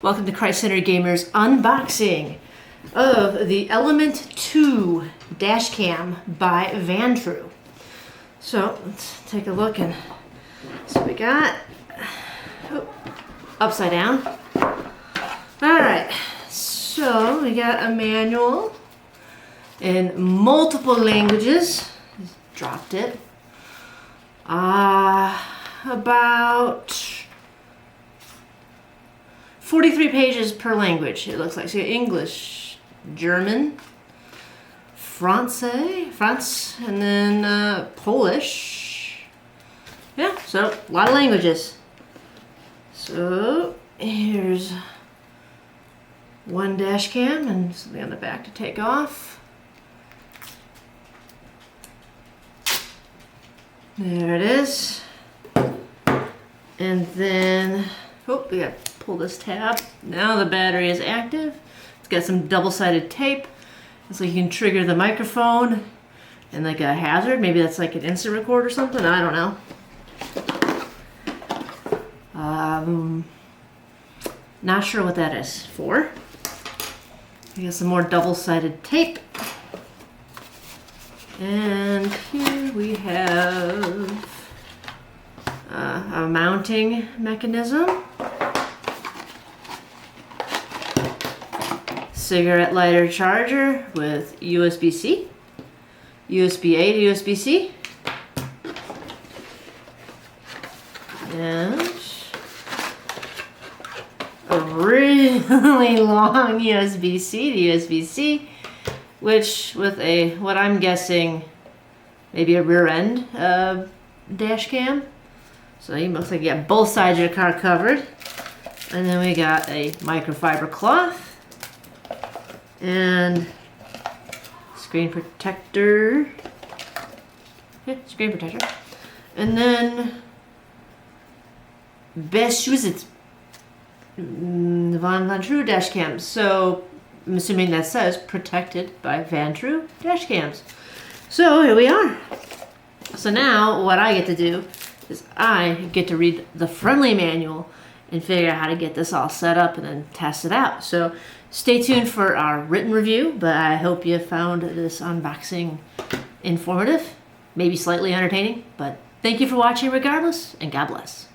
Welcome to Christ Center Gamers unboxing of the Element 2 dash cam by Vantrue. So let's take a look and see what we got. Oh, upside down. Alright, so we got a manual in multiple languages. Just dropped it. About 43 pages per language, it looks like. So you got English, German, France, and then Polish. Yeah, so a lot of languages. So here's one dash cam and something on the back to take off. There it is. And then, oh, we got to pull this tab. Now the battery is active. It's got some double-sided tape. It's like you can trigger the microphone and like a hazard. Maybe that's like an instant record or something. I don't know. Not sure what that is for. We got some more double-sided tape. And here we have a mounting mechanism. Cigarette lighter charger with USB-C, USB-A to USB-C, and a really long USB-C to USB-C, which with a, what I'm guessing, maybe a rear end dash cam. So it looks like you got both sides of your car covered. And then we got a microfiber cloth and screen protector. Yeah, screen protector. And then Vantrue Vantrue dash cams. So I'm assuming that says protected by Vantrue dash cams. So here we are. So now what I get to do is I get to read the friendly manual and figure out how to get this all set up and then test it out. So stay tuned for our written review, but I hope you found this unboxing informative, maybe slightly entertaining, but thank you for watching regardless, and God bless.